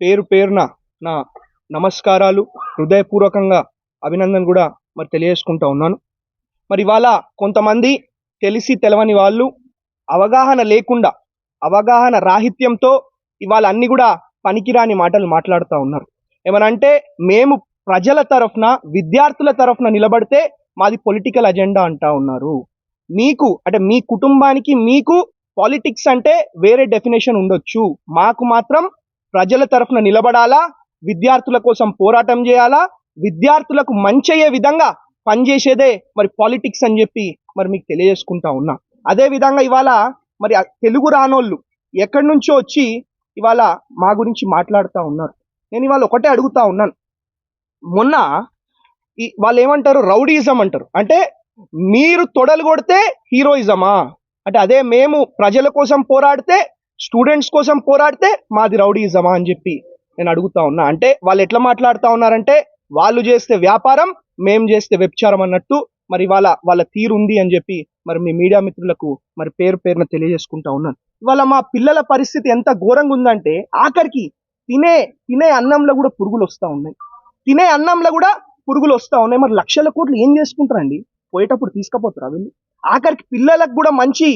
పేరు పేరున నా నమస్కారాలు, హృదయపూర్వకంగా అభినందన కూడా మరి తెలియజేసుకుంటా ఉన్నాను. మరి ఇవాళ కొంతమంది తెలిసి తెలవని వాళ్ళు అవగాహన లేకుండా, అవగాహన రాహిత్యంతో ఇవాళ అన్ని కూడా పనికిరాని మాటలు మాట్లాడుతూ ఉన్నారు. ఏమనంటే మేము ప్రజల తరఫున, విద్యార్థుల తరఫున నిలబడితే మాది పొలిటికల్ అజెండా అంటా ఉన్నారు. మీకు అంటే మీ కుటుంబానికి మీకు పాలిటిక్స్ అంటే వేరే డెఫినేషన్ ఉండొచ్చు, మాకు మాత్రం ప్రజల తరఫున నిలబడాలా, విద్యార్థుల కోసం పోరాటం చేయాలా, విద్యార్థులకు మంచి అయ్యే విధంగా పనిచేసేదే మరి పాలిటిక్స్ అని చెప్పి మరి మీకు తెలియజేసుకుంటా ఉన్నా. అదే విధంగా ఇవాళ మరి తెలుగు రానోళ్ళు ఎక్కడి నుంచో వచ్చి ఇవాళ మా గురించి మాట్లాడుతూ ఉన్నారు. నేను ఇవాళ ఒకటే అడుగుతా ఉన్నాను. మొన్న వాళ్ళు ఏమంటారు, రౌడీయిజం అంటారు. అంటే మీరు తొడలు కొడితే హీరోయిజమా? అంటే అదే మేము ప్రజల కోసం పోరాడితే, స్టూడెంట్స్ కోసం పోరాడితే మాది రౌడీయిజమా అని చెప్పి నేను అడుగుతా ఉన్నా. అంటే వాళ్ళు ఎట్లా మాట్లాడుతూ ఉన్నారంటే వాళ్ళు చేస్తే వ్యాపారం, మేము చేస్తే వ్యభిచారం అన్నట్టు మరి వాళ్ళ తీరు ఉంది అని చెప్పి మరి మీ మీడియా మిత్రులకు మరి పేరు పేరున తెలియజేసుకుంటా ఉన్నాను. ఇవాళ మా పిల్లల పరిస్థితి ఎంత ఘోరంగా ఉందంటే ఆఖరికి తినే అన్నంలో కూడా పురుగులు వస్తూ ఉన్నాయి. తినే అన్నంలో కూడా పురుగులు వస్తూ ఉన్నాయి. మరి లక్షల కోట్లు ఏం చేసుకుంటారండి? పోయేటప్పుడు తీసుకుపోతారా వీళ్ళు? ఆఖరికి పిల్లలకు కూడా మంచి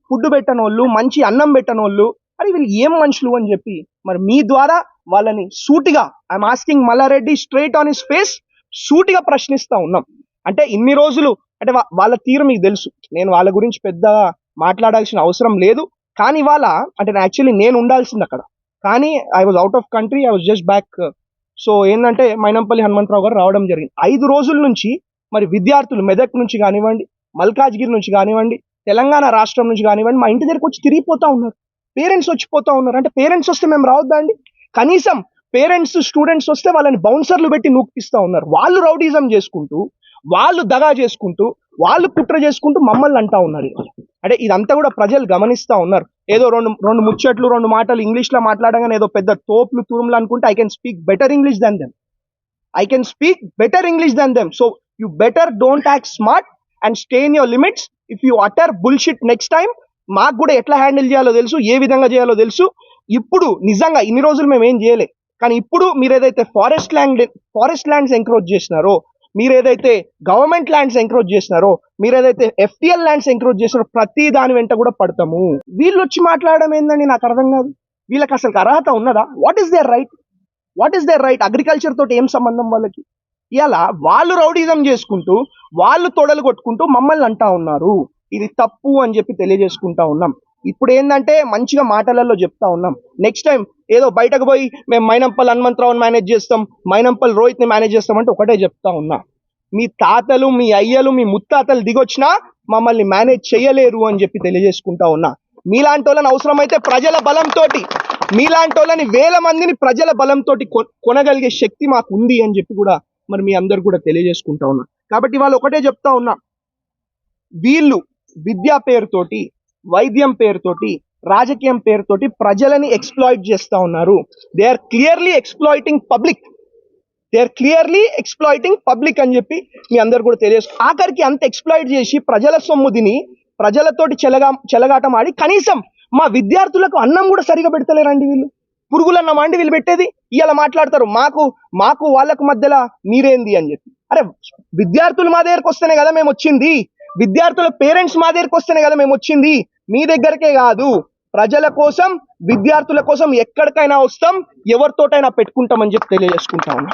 ఫుడ్ పెట్టనోళ్ళు, మంచి అన్నం పెట్టనోళ్ళు, మరి వీళ్ళు ఏం మనుషులు అని చెప్పి మరి మీ ద్వారా వాళ్ళని సూటిగా, I'm asking Mallareddy straight on his face, సూటిగా ప్రశ్నిస్తా ఉన్నాం. అంటే ఇన్ని రోజులు అంటే వాళ్ళ తీరు మీకు తెలుసు, నేను వాళ్ళ గురించి పెద్దగా మాట్లాడాల్సిన అవసరం లేదు. కానీ వాళ్ళ అంటే యాక్చువల్లీ నేను ఉండాల్సింది అక్కడ, కానీ I was out of country, I was just back. So ఏంటంటే మైనంపల్లి హనుమంతరావు గారు రావడం జరిగింది. 5 రోజుల నుంచి మరి విద్యార్థులు మెదక్ నుంచి కానివ్వండి, మల్కాజ్గిరి నుంచి కానివ్వండి, తెలంగాణ రాష్ట్రం నుంచి కానివ్వండి, మా ఇంటి దగ్గరకు వచ్చి తిరిగిపోతా ఉన్నారు. పేరెంట్స్ వచ్చిపోతా ఉన్నారు. అంటే పేరెంట్స్ వస్తే మేము రావద్దా అండి? కనీసం పేరెంట్స్ స్టూడెంట్స్ వస్తే వాళ్ళని బౌన్సర్లు పెట్టి నూకిపిస్తా ఉన్నారు. వాళ్ళు రౌడీజం చేసుకుంటూ, వాళ్ళు దగా చేసుకుంటూ, వాళ్ళు కుట్ర చేసుకుంటూ మమ్మల్ని అంటా ఉన్నారు. అంటే ఇదంతా కూడా ప్రజలు గమనిస్తా ఉన్నారు. ఏదో రెండు ముచ్చట్లు, 2 మాటలు ఇంగ్లీష్ లో మాట్లాడగానే ఏదో పెద్ద తోపులు తురుములు అనుకుంటే I can speak better English than them. I can speak better English than them. So you better don't act smart and stay in your limits. If you utter bullshit next time, మాకు కూడా ఎట్లా handle చేయాలో తెలుసు, ఏ విధంగా చేయాలో తెలుసు. ఇప్పుడు నిజంగా ఇన్ని రోజులు మేము ఏం చేయలే, కానీ ఇప్పుడు మీరు ఏదైతే ఫారెస్ట్ ల్యాండ్స్ ఎంక్రోచ్ చేసినారో, మీరు ఏదైతే గవర్నమెంట్ ల్యాండ్స్ ఎంక్రోచ్ చేసినారో, మీరు ఏదైతే FTL ల్యాండ్స్ ఎంక్రోచ్ చేసినారో, ప్రతి దాని వెంట కూడా పడతాము. వీళ్ళు వచ్చి మాట్లాడడం ఏందని నాకు అర్థం కాదు. వీళ్ళకి అసలు అర్హత ఉన్నదా? What is there right? Agriculture తోటి ఏం సంబంధం వాళ్ళకి? ఇలా వాళ్ళు రౌడీజం చేసుకుంటూ, వాళ్ళు తొడలు కొట్టుకుంటూ మమ్మల్ని అంటా ఉన్నారు. ఇది తప్పు అని చెప్పి తెలియజేసుకుంటా ఉన్నాం. ఇప్పుడు ఏంటంటే మంచిగా మాటలలో చెప్తా ఉన్నాం. నెక్స్ట్ టైం ఏదో బయటకు పోయి మేము మైనంపల్లి హనుమంతరావుని మేనేజ్ చేస్తాం, మైనంపల్లి రోహిత్ని మేనేజ్ చేస్తామంటే ఒకటే చెప్తా ఉన్నా, మీ తాతలు, మీ అయ్యలు, మీ ముత్తాతలు దిగొచ్చినా మమ్మల్ని మేనేజ్ చేయలేరు అని చెప్పి తెలియజేసుకుంటా ఉన్నా. మీలాంటి వాళ్ళని అవసరమైతే ప్రజల బలంతో, మీలాంటి వాళ్ళని 1000 మందిని ప్రజల బలంతో కొనగలిగే శక్తి మాకు ఉంది అని చెప్పి కూడా మరి మీ అందరు కూడా తెలియజేసుకుంటా ఉన్నా. కాబట్టి వాళ్ళు ఒకటే చెప్తా ఉన్నా, వీళ్ళు విద్యా పేరుతోటి, వైద్యం పేరుతోటి, రాజకీయం పేరుతోటి ప్రజలని ఎక్స్ప్లాయిట్ చేస్తా ఉన్నారు. They are clearly exploiting public అని చెప్పి మీ అందరు కూడా తెలియజేసు. ఆఖరికి అంత ఎక్స్ప్లాయిట్ చేసి ప్రజల సొమ్ము తిని, ప్రజలతోటి చెలగాటం ఆడి కనీసం మా విద్యార్థులకు అన్నం కూడా సరిగా పెడతలేరండి వీళ్ళు. పురుగులన్నం అండి వీళ్ళు పెట్టేది. ఇలా మాట్లాడతారు మాకు వాళ్ళకు మధ్యలో మీరేంది అని చెప్పి. అరే విద్యార్థులు మా దగ్గరకు వస్తేనే కదా మేము వచ్చింది, విద్యార్థుల పేరెంట్స్ మా దగ్గరకు వస్తేనే కదా మేము వచ్చింది. మీ దగ్గరకే కాదు, ప్రజల కోసం, విద్యార్థుల కోసం ఎక్కడికైనా వస్తాం, ఎవరితోటైనా పెట్టుకుంటామని చెప్పి తెలియజేసుకుంటా ఉన్నాం.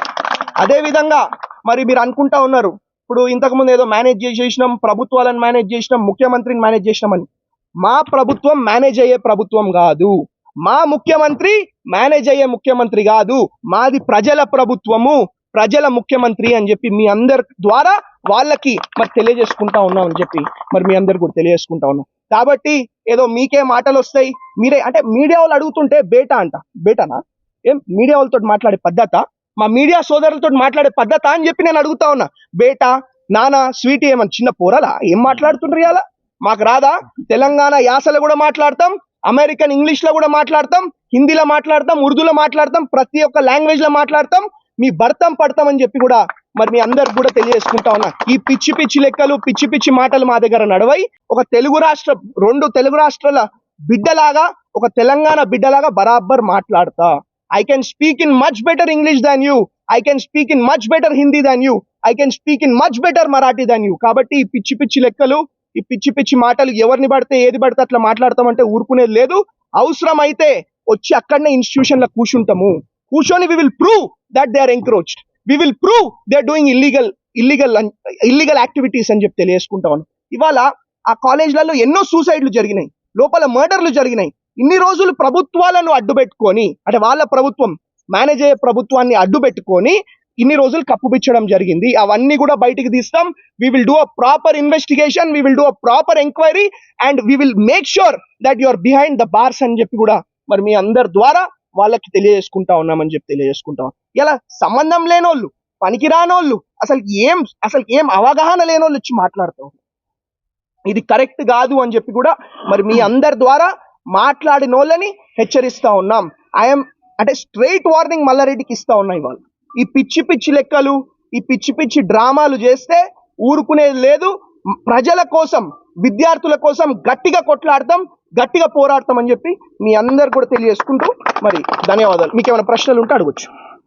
అదే విధంగా మరి మీరు అనుకుంటా ఉన్నారు, ఇప్పుడు ఇంతకుముందు ఏదో మేనేజ్ చేసేసినాం, ప్రభుత్వాలను మేనేజ్ చేసినాం, ముఖ్యమంత్రిని మేనేజ్ చేసినామని. మా ప్రభుత్వం మేనేజ్ అయ్యే ప్రభుత్వం కాదు, మా ముఖ్యమంత్రి మేనేజ్ అయ్యే ముఖ్యమంత్రి కాదు, మాది ప్రజల ప్రభుత్వము, ప్రజల ముఖ్యమంత్రి అని చెప్పి మీ అందరి ద్వారా వాళ్ళకి మరి తెలియజేసుకుంటా ఉన్నాం అని చెప్పి మరి మీ అందరు కూడా తెలియజేసుకుంటా ఉన్నాం. కాబట్టి ఏదో మీకే మాటలు వస్తాయి, మీరే అంటే మీడియా వాళ్ళు అడుగుతుంటే బేటానా ఏం మీడియా వాళ్ళతో మాట్లాడే పద్ధత, మా మీడియా సోదరులతో మాట్లాడే పద్ధత అని చెప్పి నేను అడుగుతా ఉన్నా. బేటా, నానా, స్వీటీ ఏమన్నా చిన్న పోరలా? ఏం మాట్లాడుతుండ్రు ఇలా? మాకు రాదా? తెలంగాణ యాసలో కూడా మాట్లాడతాం, అమెరికన్ ఇంగ్లీష్ లో కూడా మాట్లాడతాం, హిందీలో మాట్లాడతాం, ఉర్దూలో మాట్లాడతాం, ప్రతి ఒక్క లాంగ్వేజ్ లో మాట్లాడతాం. మీ భర్తం పడతాం అని చెప్పి కూడా మరి మీ అందరికి కూడా తెలియజేసుకుంటా ఉన్నా. ఈ పిచ్చి లెక్కలు, పిచ్చి మాటలు మా దగ్గర నడవై. ఒక 2 తెలుగు రాష్ట్రాల బిడ్డలాగా, ఒక తెలంగాణ బిడ్డలాగా బరాబర్ మాట్లాడతా. I can speak in much better English than you. I can speak in much better Hindi than you. I can speak in much better Marathi than you. కాబట్టి ఈ పిచ్చి పిచ్చి లెక్కలు, ఈ పిచ్చి పిచ్చి మాటలు ఎవరిని పడితే ఏది పడితే అట్లా మాట్లాడతామంటే ఊరుకునేది లేదు. అవసరమైతే వచ్చి అక్కడనే ఇన్స్టిట్యూషన్లో కూర్చొని we will prove that they are encroached. We will prove they are doing illegal activities అని చెప్పి తెలియజేసుకుంటాను. ఇవాళ ఆ కాలేజ్లలో ఎన్నో సూసైడ్లు జరిగినాయి, లోపల మర్డర్లు జరిగినాయి. ఇన్ని రోజులు ప్రభుత్వాలను అడ్డుపెట్టుకొని, అంటే వాళ్ళ ప్రభుత్వం మేనేజ్ అయ్యే ప్రభుత్వాన్ని అడ్డుపెట్టుకొని ఇన్ని రోజులు కప్పుపిచ్చడం జరిగింది. అవన్నీ కూడా బయటికి తీస్తాం. We will do a proper investigation, we will do a proper enquiry and we will make sure that you are behind the bars అని చెప్పి కూడా మరి మీ అందరి ద్వారా వాళ్ళకి తెలియజేసుకుంటా ఉన్నామని చెప్పి తెలియజేసుకుంటాం. ఇలా సంబంధం లేనోళ్ళు, పనికిరానోళ్ళు, అసలు ఏం అవగాహన లేనోళ్ళు వచ్చి మాట్లాడతాం. ఇది కరెక్ట్ కాదు అని చెప్పి కూడా మరి మీ అందరి ద్వారా మాట్లాడిన వాళ్ళని హెచ్చరిస్తా ఉన్నాం. అంటే స్ట్రైట్ వార్నింగ్ మల్లారెడ్డికి ఇస్తా ఉన్నాయి. వాళ్ళు ఈ పిచ్చి పిచ్చి లెక్కలు, ఈ పిచ్చి పిచ్చి డ్రామాలు చేస్తే ఊరుకునేది లేదు. ప్రజల కోసం, విద్యార్థుల కోసం గట్టిగా కొట్లాడతాం, గట్టిగా పోరాడతాం అని చెప్పి మీ అందరు కూడా తెలియజేసుకుంటూ మరి ధన్యవాదాలు. మీకు ఏమైనా ప్రశ్నలు ఉంటే అడగచ్చు.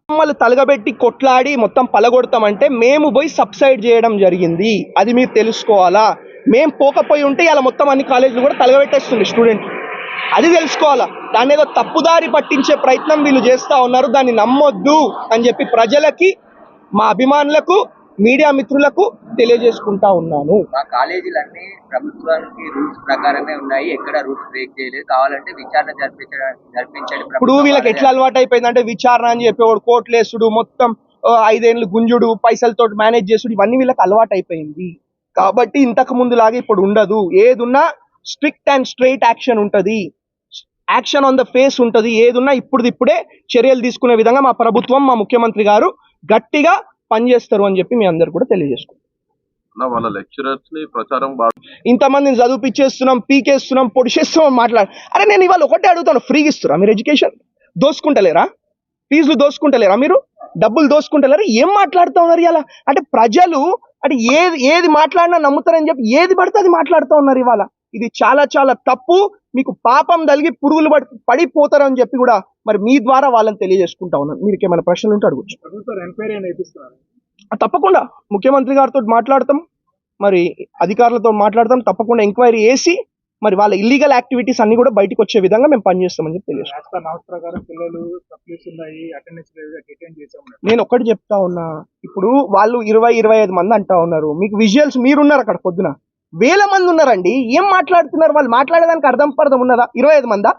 మమ్మల్ని తలగబెట్టి కొట్లాడి మొత్తం పలగొడతామంటే మేము పోయి సబ్సైడ్ చేయడం జరిగింది, అది మీరు తెలుసుకోవాలా. మేము పోకపోయి ఉంటే ఇలా మొత్తం అన్ని కాలేజీలు కూడా తలగబెట్టేస్తుంది స్టూడెంట్, అది తెలుసుకోవాలా. దాన్ని ఏదో తప్పుదారి పట్టించే ప్రయత్నం వీళ్ళు చేస్తూ ఉన్నారు, దాన్ని నమ్మొద్దు అని చెప్పి ప్రజలకి, మా అభిమానులకు, మీడియా మిత్రులకు తెలియజేసుకుంటా ఉన్నాను. మా కాలేజీలన్నీ ప్రభుత్వానికి రూల్స్ ప్రకారమే ఉన్నాయి, ఎక్కడ రూల్స్ బ్రేక్ చేయలేదు. కావాలంటే విచారణ జరిపించండి. ఇప్పుడు వీళ్ళకి ఎట్లా అలవాటు అయిపోయిందంటే విచారణ అని చెప్పి వాడు కోట్లేసుడు, మొత్తం 5 ఏళ్ళు గుంజుడు, పైసలతో మేనేజ్ చేసుడు, ఇవన్నీ వీళ్ళకి అలవాటు అయిపోయింది. కాబట్టి ఇంతకు ముందు లాగా ఇప్పుడు ఉండదు. ఏదున్నా స్ట్రిక్ట్ అండ్ స్ట్రైట్ యాక్షన్ ఉంటుంది, యాక్షన్ ఆన్ ద ఫేస్ ఉంటుంది. ఏదున్నా ఇప్పుడే చర్యలు తీసుకునే విధంగా మా ప్రభుత్వం, మా ముఖ్యమంత్రి గారు గట్టిగా పనిచేస్తారు అని చెప్పి మీ అందరు కూడా తెలియజేసుకుంటాం. వాళ్ళ లెక్చరర్స్ ని ప్రచారం ఇంతమందిని చదివిపిచ్చేస్తున్నాం, పీకేస్తున్నాం, పొడిచేస్తున్నాం మాట్లాడు. అరే నేను ఇవాళ ఒకటే అడుగుతాను, ఫ్రీగా ఇస్తురా మీరు ఎడ్యుకేషన్? దోసుకుంటలేరా? ఫీజులు దోసుకుంటలేరా? మీరు డబ్బులు దోసుకుంటలేరా? ఏం మాట్లాడుతూ ఉన్నారు ఇలా? అంటే ప్రజలు అంటే ఏది మాట్లాడినా నమ్ముతారని చెప్పి ఏది పడితే అది మాట్లాడుతూ ఉన్నారు ఇవాళ. ఇది చాలా చాలా తప్పు. మీకు పాపం తలిగి పురుగులు పడిపోతారని చెప్పి కూడా మరి మీ ద్వారా వాళ్ళని తెలియజేసుకుంటా ఉన్నాను. మీకు ఏమైనా ప్రశ్నలు ఉంటే అడగచ్చు. తప్పకుండా ముఖ్యమంత్రి గారితో మాట్లాడతాం, మరి అధికారులతో మాట్లాడతాం. తప్పకుండా ఎంక్వైరీ చేసి మరి వాళ్ళ ఇల్లీగల్ యాక్టివిటీస్ అన్ని కూడా బయటకు వచ్చే విధంగా మేము పనిచేస్తామని చెప్పి తెలియజేస్తాం. నేను ఒకటి చెప్తా ఉన్నా, ఇప్పుడు వాళ్ళు 20-25 మంది అంటా ఉన్నారు. మీకు విజువల్స్ మీరున్నారు అక్కడ, పొద్దున వేల మంది ఉన్నారండి. ఏం మాట్లాడుతున్నారు వాళ్ళు? మాట్లాడేదానికి అర్థం ఉన్నదా? 25 మందా?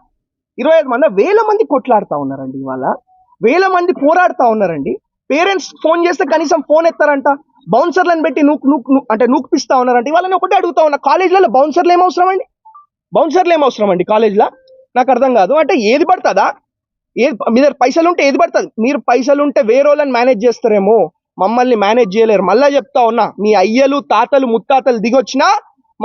25 మందా? వేల మంది కొట్లాడుతూ ఉన్నారండి. ఇవాళ వేల మంది పోరాడుతూ ఉన్నారండి. పేరెంట్స్ ఫోన్ చేస్తే కనీసం ఫోన్ ఎత్తారంట, బౌన్సర్లను పెట్టి నూకుపిస్తా ఉన్నారంట. ఇవాళ ఒకటే అడుగుతా ఉన్నా, కాలేజీలలో బౌన్సర్లు ఏమవసరం అండి కాలేజీలో? నాకు అర్థం కాదు. అంటే ఏది పడుతుందా? మీ దగ్గర పైసలు ఉంటే ఏది పడుతుంది? మీరు పైసలు ఉంటే వేరే వాళ్ళని మేనేజ్ చేస్తారేమో, మమ్మల్ని మేనేజ్ చేయలేరు. మళ్ళా చెప్తా ఉన్నా, మీ అయ్యలు, తాతలు, ముత్తాతలు దిగొచ్చినా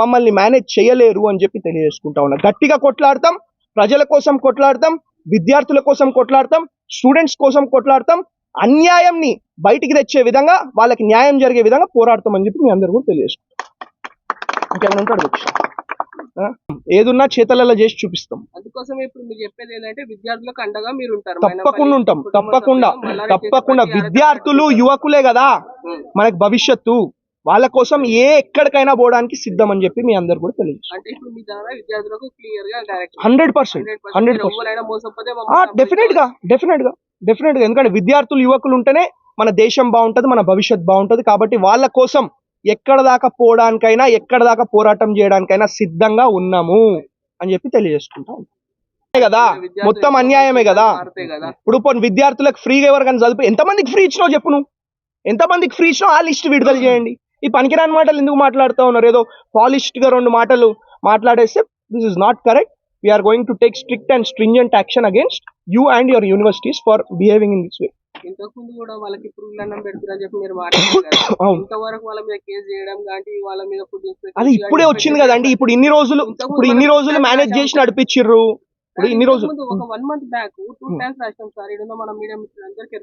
మమ్మల్ని మేనేజ్ చేయలేరు అని చెప్పి తెలియజేసుకుంటా ఉన్నా. గట్టిగా కొట్లాడతాం, ప్రజల కోసం కొట్లాడతాం, విద్యార్థుల కోసం కొట్లాడతాం, స్టూడెంట్స్ కోసం కొట్లాడతాం. అన్యాయంని బయటికి తెచ్చే విధంగా, వాళ్ళకి న్యాయం జరిగే విధంగా పోరాడతామని చెప్పి మీ అందరూ కూడా తెలియజేసుకుంటాం. ఇంకేమైనా ఉంటాడు? ఏదున్నా చేతలలో చేసి చూపిస్తాం. అందుకోసం ఇప్పుడు మీరు చెప్పేది ఏంటంటే విద్యార్థులకు అండగా మీరు ఉంటారు. తప్పకుండా ఉంటాం, తప్పకుండా. విద్యార్థులు, యువకులే కదా మనకి భవిష్యత్తు. వాళ్ళ కోసం ఎక్కడికైనా పోవడానికి సిద్ధం అని చెప్పి మీ అందరు కూడా తెలియదు. అంటే ఇప్పుడు మీ ద్వారా విద్యార్థులకు క్లియర్ గా 100% డెఫినెట్ గా ఎందుకంటే విద్యార్థులు, యువకులు ఉంటేనే మన దేశం బాగుంటది, మన భవిష్యత్ బాగుంటది. కాబట్టి వాళ్ళ కోసం ఎక్కడ దాకా పోవడానికైనా, ఎక్కడ దాకా పోరాటం చేయడానికైనా సిద్ధంగా ఉన్నాము అని చెప్పి తెలియజేసుకుంటాం కదా. మొత్తం అన్యాయమే కదా. ఇప్పుడు విద్యార్థులకు ఫ్రీగా ఎవరికైనా చదివి ఎంతమందికి ఫ్రీ ఇచ్చినావు చెప్పు? నువ్వు ఎంతమందికి ఫ్రీ ఇచ్చినావు ఆ లిస్ట్ విడుదల చేయండి. ఈ పనికిరాని మాటలు ఎందుకు మాట్లాడుతూ ఉన్నారు? ఏదో పాలిష్డ్ గా 2 మాటలు మాట్లాడేస్తే this is not correct. We are going to take strict and stringent action against you and your universities for behaving in this way. ఇంతకుముందు కూడా వాళ్ళకి పురుగులన్నం పెడుతున్నారని చెప్పి మీరు మాట్లాడారు. ఇంతవరకు వాళ్ళ మీద కేసు చేయడం కానీ వాళ్ళ మీద ఫుడ్ ఇన్స్పెక్టర్ అది ఇప్పుడే వచ్చింది కదండి. ఇప్పుడు ఇన్ని రోజులు మేనేజ్ చేసి నడిపించిర్రు. ఇప్పుడు ఇన్ని రోజులు ఒక 1 month బ్యాక్ 2 times రాష్ట్రం సార్ ఇడున్న మన మీడియా మిత్రులందరికీ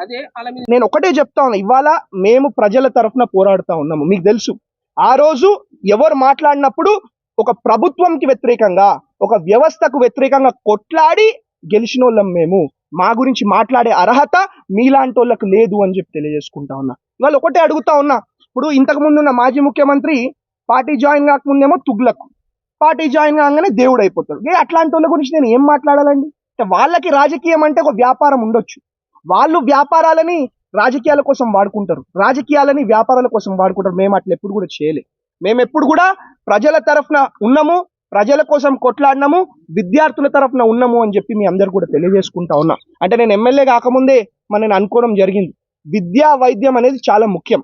అదే వాళ్ళ మీద. నేను ఒకటే చెప్తా ఉన్నా, ఇవాళ మేము ప్రజల తరఫున పోరాడుతా ఉన్నాము. మీకు తెలుసు, ఆ రోజు ఎవరు మాట్లాడినప్పుడు ఒక ప్రభుత్వంకి వ్యతిరేకంగా, ఒక వ్యవస్థకు వ్యతిరేకంగా కొట్లాడి గెలిచిన వాళ్ళం మేము. మా గురించి మాట్లాడే అర్హత మీలాంటి వాళ్ళకు లేదు అని చెప్పి తెలియజేసుకుంటా ఉన్నా. ఇవాళ ఒకటే అడుగుతా ఉన్నా, ఇప్పుడు ఇంతకు ముందు ఉన్న మాజీ ముఖ్యమంత్రి పార్టీ జాయిన్ కాకముందేమో తుగ్లకు, పార్టీ జాయిన్ కాగానే దేవుడు అయిపోతాడు. అట్లాంటి వాళ్ళ గురించి నేను ఏం మాట్లాడాలండి? వాళ్ళకి రాజకీయం అంటే ఒక వ్యాపారం ఉండొచ్చు, వాళ్ళు వ్యాపారాలని రాజకీయాల కోసం వాడుకుంటారు, రాజకీయాలని వ్యాపారాల కోసం వాడుకుంటారు. మేము అట్లా ఎప్పుడు కూడా చేయలే. మేము ఎప్పుడు కూడా ప్రజల తరఫున ఉన్నాము, ప్రజల కోసం కొట్లాడినాము, విద్యార్థుల తరఫున ఉన్నాము అని చెప్పి మీ అందరు కూడా తెలియజేసుకుంటా ఉన్నా. అంటే నేను ఎమ్మెల్యే కాకముందే నేను అనుకోవడం జరిగింది, విద్యా వైద్యం అనేది చాలా ముఖ్యం,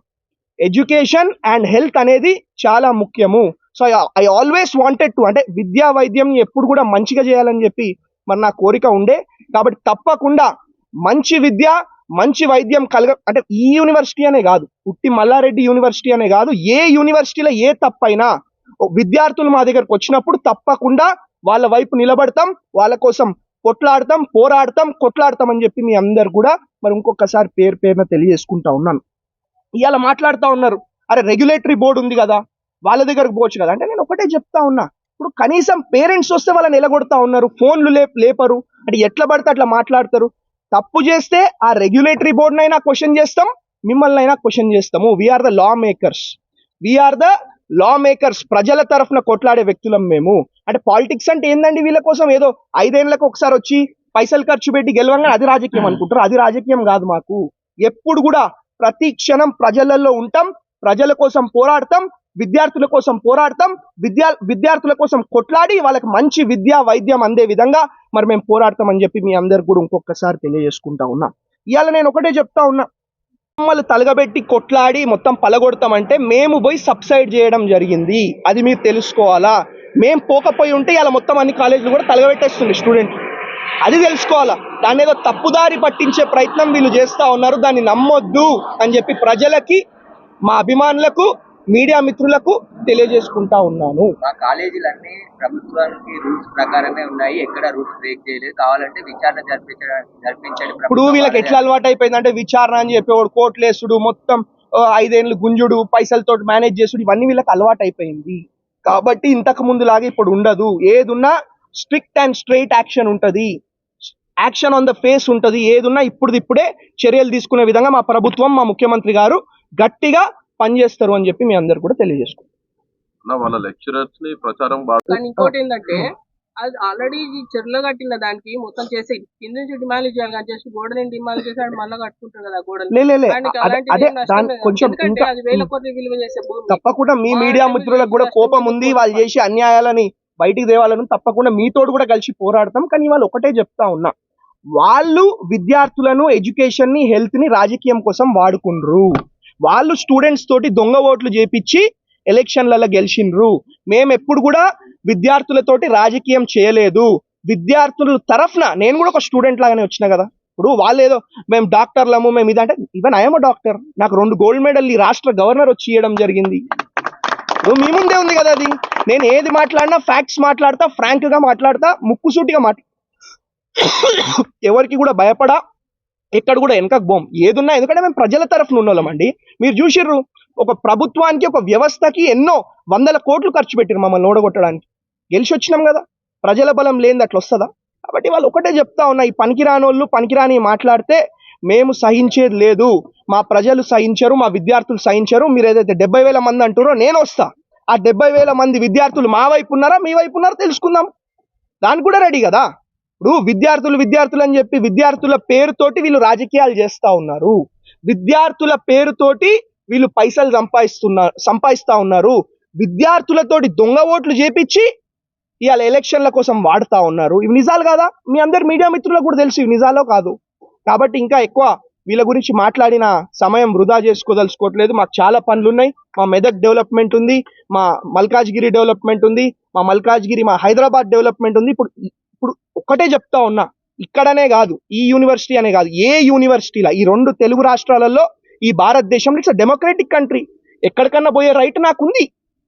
ఎడ్యుకేషన్ అండ్ హెల్త్ అనేది చాలా ముఖ్యము. So I always wanted to, అంటే విద్యా వైద్యం ఎప్పుడు కూడా మంచిగా చేయాలని చెప్పి నా కోరిక ఉండే. కాబట్టి తప్పకుండా మంచి విద్య మంచి వైద్యం అంటే ఈ యూనివర్సిటీ అనే కాదు, ఉట్టి మల్లారెడ్డి యూనివర్సిటీ అనే కాదు, ఏ యూనివర్సిటీలో ఏ తప్పైనా విద్యార్థులు మా దగ్గరకు వచ్చినప్పుడు తప్పకుండా వాళ్ళ వైపు నిలబడతాం, వాళ్ళ కోసం కొట్లాడతాం అని చెప్పి మీ అందరు కూడా ఇంకొకసారి పేరున తెలియజేసుకుంటా ఉన్నాను. ఇవాళ మాట్లాడుతూ ఉన్నారు, అరే రెగ్యులేటరీ బోర్డు ఉంది కదా, వాళ్ళ దగ్గరకు పోవచ్చు కదా. అంటే నేను ఒకటే చెప్తా ఉన్నా, ఇప్పుడు కనీసం పేరెంట్స్ వస్తే వాళ్ళని నిలగొడతా ఉన్నారు, ఫోన్లు లేపరు, అంటే ఎట్లా పడితే అట్లా మాట్లాడతారు. తప్పు చేస్తే ఆ రెగ్యులేటరీ బోర్డునైనా క్వశ్చన్ చేస్తాం, మిమ్మల్ని అయినా క్వశ్చన్ చేస్తాము. వీఆర్ ద లా మేకర్స్, ప్రజల తరఫున కొట్లాడే వ్యక్తులం మేము. అంటే పాలిటిక్స్ అంటే ఏందండి, వీళ్ళ కోసం ఏదో 5 ఏళ్లకు ఒకసారి వచ్చి పైసలు ఖర్చు పెట్టి గెలవంగా అది రాజకీయం అనుకుంటారు. అది రాజకీయం కాదు. మాకు ఎప్పుడు కూడా ప్రతి క్షణం ప్రజలలో ఉంటాం, ప్రజల కోసం పోరాడతాం, విద్యార్థుల కోసం పోరాడతాం, విద్యార్థుల కోసం కొట్లాడి వాళ్ళకి మంచి విద్యా వైద్యం అందే విధంగా మేము పోరాడతాం అని చెప్పి మీ అందరు కూడా ఇంకొకసారి తెలియజేసుకుంటా ఉన్నా. ఇవాళ నేను ఒకటే చెప్తా ఉన్నా, మమ్మల్ని తలగబెట్టి కొట్లాడి మొత్తం పలగొడతామంటే మేము పోయి సబ్సైడ్ చేయడం జరిగింది, అది మీరు తెలుసుకోవాలా. మేము పోకపోయి ఉంటే ఇలా మొత్తం అన్ని కాలేజీలు కూడా తలగబెట్టేస్తుంది స్టూడెంట్, అది తెలుసుకోవాలా. దాన్ని ఏదో తప్పుదారి పట్టించే ప్రయత్నం వీళ్ళు చేస్తా ఉన్నారు, దాన్ని నమ్మొద్దు అని చెప్పి ప్రజలకి, మా అభిమానులకు, మీడియా మిత్రులకు తెలియజేసుకుంటా ఉన్నాను. మా కాలేజీలన్నీ ప్రభుత్వానికి రూల్స్ ప్రకారమే ఉన్నాయి, ఎక్కడ రూల్స్ బ్రేక్ చేయలేదు, కావాలంటే విచారణ జరిపించండి. ఇప్పుడు వీళ్ళకి ఎట్లా అలవాటు అయిపోయింది అంటే విచారణ అని చెప్పి వాడు కోట్లేసుడు, మొత్తం 5 ఏళ్ళు గుంజుడు, పైసలతో మేనేజ్ చేసుడు, ఇవన్నీ వీళ్ళకి అలవాటు అయిపోయింది. కాబట్టి ఇంతకు ముందు లాగా ఇప్పుడు ఉండదు. ఏదున్నా స్ట్రిక్ట్ అండ్ స్ట్రైట్ యాక్షన్ ఉంటది, యాక్షన్ ఆన్ ద ఫేస్ ఉంటది. ఏదున్నా ఇప్పుడే చర్యలు తీసుకునే విధంగా మా ప్రభుత్వం, మా ముఖ్యమంత్రి గారు గట్టిగా పనిచేస్తారు అని చెప్పి మీ అందరు కూడా తెలియజేసుకుంటారు. వాళ్ళ లెక్చరర్స్ ని ప్రచారం కానీ ఇంకోటి ఏంటంటే, అది ఆల్రెడీ చెరువులో కట్టిన దానికి మొత్తం చేసి కింద నుంచి డిమాండ్ చేయాలి, కానీ చేసి గోడని డిమాండ్ చేసి మళ్ళీ కట్టుకుంటారు కదా గోడలు. కొంచెం అది 1000 కోట్ల విలువ చేసే భూమి. తప్పకుండా మీ మీడియా మిత్రులకు కూడా కోపం ఉంది, వాళ్ళు చేసే అన్యాయాలని బయటికి తేవాలని తప్పకుండా మీతోడు కూడా కలిసి పోరాడతాం. కానీ వాళ్ళు ఒకటే చెప్తా ఉన్నా, వాళ్ళు విద్యార్థులను, ఎడ్యుకేషన్ ని, హెల్త్ ని రాజకీయం కోసం వాడుకుండ్రు. వాళ్ళు స్టూడెంట్స్ తోటి దొంగ ఓట్లు చేపించి ఎలక్షన్లలో గెలిచిండ్రు. మేము ఎప్పుడు కూడా విద్యార్థులతోటి రాజకీయం చేయలేదు. విద్యార్థుల తరఫున నేను కూడా ఒక స్టూడెంట్ లాగానే వచ్చిన కదా. ఇప్పుడు వాళ్ళు ఏదో మేము డాక్టర్లము, మేము ఇదంటే, ఈవెన్ ఐఎమ్ డాక్టర్, నాకు 2 గోల్డ్ మెడల్ ఈ రాష్ట్ర గవర్నర్ వచ్చి ఇవ్వడం జరిగింది. మీ ముందే ఉంది కదా అది. నేను ఏది మాట్లాడినా ఫ్యాక్ట్స్ మాట్లాడతా, ఫ్రాంక్ గా మాట్లాడతా, ముక్కుసూటిగా ఎవరికి కూడా భయపడా, ఎక్కడ కూడా వెనకకు బోం. ఏదున్నా, ఎందుకంటే మేము ప్రజల తరఫున ఉన్నోళ్ళమండి. మీరు చూసిర్రు, ఒక ప్రభుత్వానికి, ఒక వ్యవస్థకి ఎన్నో 100 కోట్లు ఖర్చు పెట్టిరు మమ్మల్ని ఓడగొట్టడానికి. గెలిచి వచ్చినాం కదా, ప్రజల బలం లేనిది అట్లా వస్తుందా? కాబట్టి వాళ్ళు ఒకటే చెప్తా ఉన్నా, ఈ పనికిరానోళ్ళు పనికిరాని మాట్లాడితే మేము సహించేది లేదు, మా ప్రజలు సహించరు, మా విద్యార్థులు సహించరు. మీరు ఏదైతే 70,000 మంది అంటారో నేను వస్తా, ఆ 70,000 మంది విద్యార్థులు మా వైపు ఉన్నారా మీ వైపు ఉన్నారో తెలుసుకుందాం, దానికి కూడా రెడీ కదా. ఇప్పుడు విద్యార్థులు అని చెప్పి విద్యార్థుల పేరుతోటి వీళ్ళు రాజకీయాలు చేస్తా ఉన్నారు, విద్యార్థుల పేరుతోటి వీళ్ళు పైసలు సంపాదిస్తా ఉన్నారు, విద్యార్థులతోటి దొంగ ఓట్లు చేపించి ఇవాళ ఎలక్షన్ల కోసం వాడుతా ఉన్నారు. ఇవి నిజాలు కాదా? మీ అందరు మీడియా మిత్రులకు కూడా తెలుసు ఇవి నిజాలో కాదు. కాబట్టి ఇంకా ఎక్కువ వీళ్ళ గురించి మాట్లాడిన సమయం వృధా చేసుకోదలుచుకోవట్లేదు. మాకు చాలా పనులు ఉన్నాయి. మా మెదక్ డెవలప్మెంట్ ఉంది, మా మల్కాజ్గిరి డెవలప్మెంట్ ఉంది, మా హైదరాబాద్ డెవలప్మెంట్ ఉంది. ఇప్పుడు ఒక్కటే చెప్తా ఉన్నా, ఇక్కడనే కాదు, ఈ యూనివర్సిటీ అనే కాదు, ఏ యూనివర్సిటీలా ఈ 2 తెలుగు రాష్ట్రాలలో, ఈ భారతదేశంలో ఇట్స్ డెమోక్రటిక్ కంట్రీ, ఎక్కడికన్నా పోయే రైట్ నాకుంది.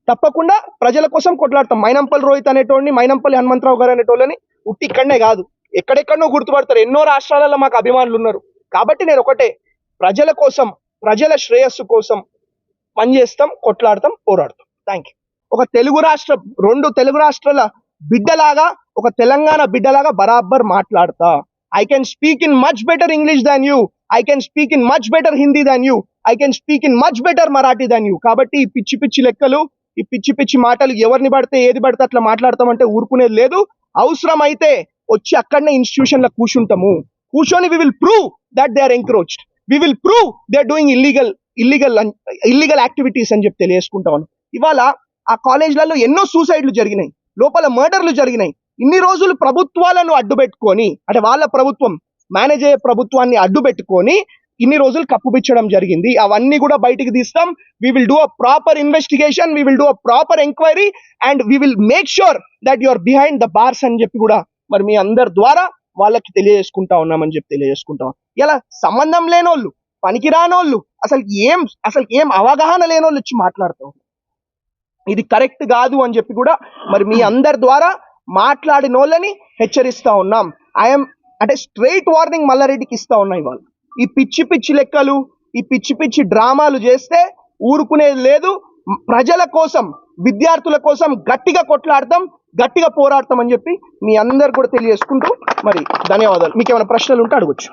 తప్పకుండా ప్రజల కోసం కొట్లాడతాం. మైనంపల్లి రోహిత్ అనేటోడిని, మైనంపల్లి హనుమంతరావు గారు అనేటోళ్ళని ఉట్టి ఇక్కడనే కాదు, ఎక్కడెక్కడనో గుర్తుపడతారు. ఎన్నో రాష్ట్రాలలో మాకు అభిమానులు ఉన్నారు. కాబట్టి నేను ఒకటే, ప్రజల కోసం, ప్రజల శ్రేయస్సు కోసం పనిచేస్తాం, కొట్లాడతాం, పోరాడతాం. Thank you. ఒక 2 తెలుగు రాష్ట్రాల బిడ్డలాగా, ఒక తెలంగాణ బిడ్డలాగా బరాబర్ మాట్లాడతా. I can speak in much better English than you. I can speak in much better Hindi than you. I can speak in much better Marathi than you. కాబట్టి ఈ పిచ్చి పిచ్చి లెక్కలు, ఈ పిచ్చి పిచ్చి మాటలు ఎవరిని పడితే ఏది పడితే అట్లా మాట్లాడతామంటే ఊరుకునేది లేదు. అవసరం అయితే వచ్చి అక్కడనే ఇన్స్టిట్యూషన్ లో కూర్చొని we will prove that they are encroached. We will prove they are doing illegal activities అని చెప్పి తెలియజేసుకుంటాను. ఇవాళ ఆ కాలేజ్లలో ఎన్నో సూసైడ్లు జరిగినాయి, లోపల మర్డర్లు జరిగినాయి. ఇన్ని రోజులు ప్రభుత్వాలను అడ్డుపెట్టుకొని, అంటే వాళ్ళ ప్రభుత్వం మేనేజ్ అయ్యే ప్రభుత్వాన్ని అడ్డుపెట్టుకొని ఇన్ని రోజులు కప్పుపిచ్చడం జరిగింది. అవన్నీ కూడా బయటికి తీస్తాం. We will do a proper investigation, we will do a proper enquiry and we will make sure that you are behind the bars అని చెప్పి కూడా మరి మీ అందరి ద్వారా వాళ్ళకి తెలియజేసుకుంటా ఉన్నామని చెప్పి తెలియజేసుకుంటాం. ఇలా సంబంధం లేనోళ్ళు, పనికిరానోళ్ళు, అసలు ఏం అవగాహన లేనోళ్ళు వచ్చి మాట్లాడతాం. ఇది కరెక్ట్ కాదు అని చెప్పి కూడా మరి మీ అందరి ద్వారా మాట్లాడిన వాళ్ళని హెచ్చరిస్తా ఉన్నాం. అంటే స్ట్రైట్ వార్నింగ్ మల్లారెడ్డికి ఇస్తా ఉన్నాయి. వాళ్ళు ఈ పిచ్చి పిచ్చి లెక్కలు, ఈ పిచ్చి పిచ్చి డ్రామాలు చేస్తే ఊరుకునేది లేదు. ప్రజల కోసం, విద్యార్థుల కోసం గట్టిగా కొట్లాడతాం, గట్టిగా పోరాడతాం అని చెప్పి మీ అందరు కూడా తెలియజేసుకుంటూ మరి ధన్యవాదాలు. మీకు ఏమైనా ప్రశ్నలు ఉంటే అడగొచ్చు.